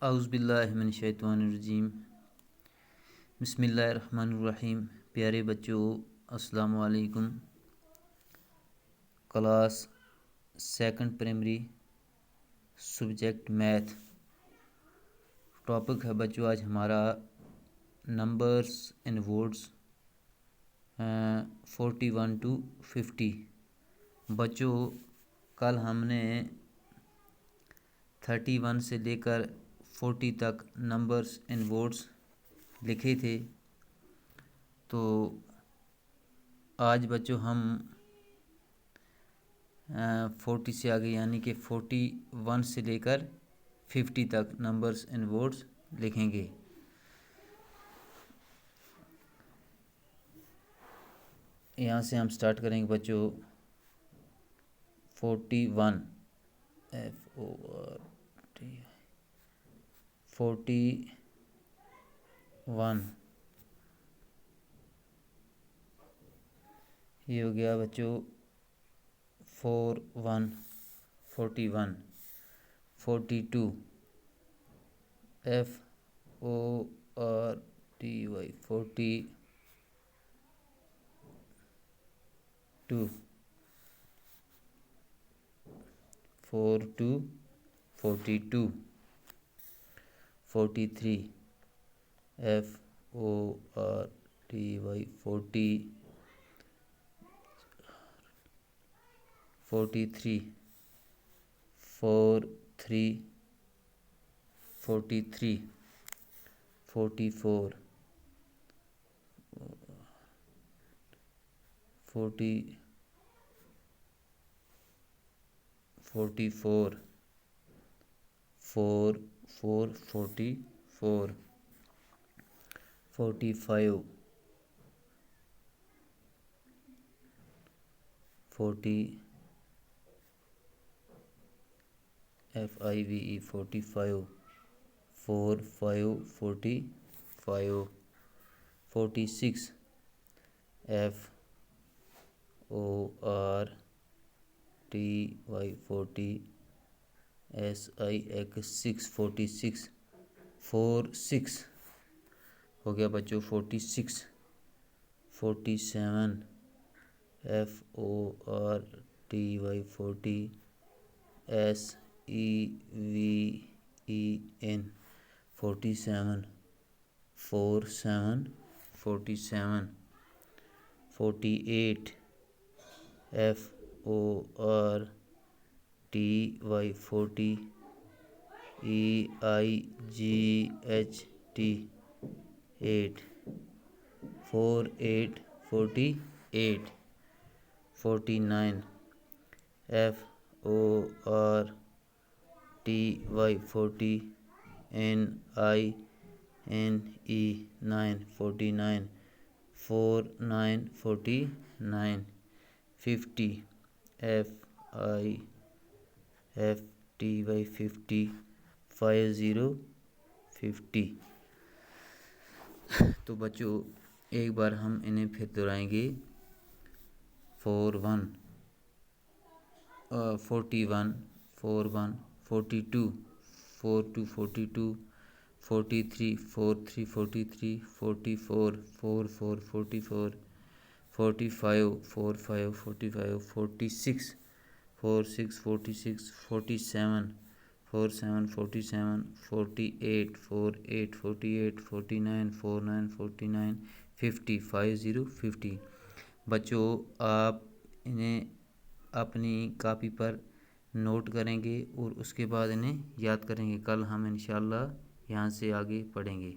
اعوذ باللہ من الشیطان الرجیم، بسم اللہ الرحمن الرحیم۔ پیارے بچوں، السلام علیکم۔ Class second primary, subject math. Topic ہے بچوں آج ہمارا نمبرز ان ورڈز 41 to 50۔ بچوں کل ہم نے 31 سے لے کر 40 تک نمبرز ان ورڈز لکھے تھے، تو آج بچوں ہم 40 سے آگے یعنی کہ 41 سے لے کر 50 تک نمبرز ان ورڈز لکھیں گے۔ یہاں سے ہم سٹارٹ کریں گے بچوں 41 41 یہ ہو گیا بچوں 41 41 42 FORTY 42 42 42 43 FORTY 43 43 43 44 44 44 45 40 FIVE 45 45 45 46 FORTY 40 SIX 46 46 ہو گیا بچوں 46 47 FORTY 40 SEVEN 47 47 47 48 FORTY 40 EIGHT 8 48 48 49 FORTY 40 NINE 9 49 49 49 50 FIFTY 50 50 50۔ تو بچوں ایک بار ہم انہیں پھر دہرائیں گے 41 41 41 42 42 42 43 43 43 44 44 44 45 45 45 46 46 46 47 47 47 48 48 48 49 49 49 50 50 50۔ بچوں آپ انہیں اپنی کاپی پر نوٹ کریں گے اور اس کے بعد انہیں یاد کریں گے۔ کل ہم انشاءاللہ یہاں سے آگے پڑھیں گے۔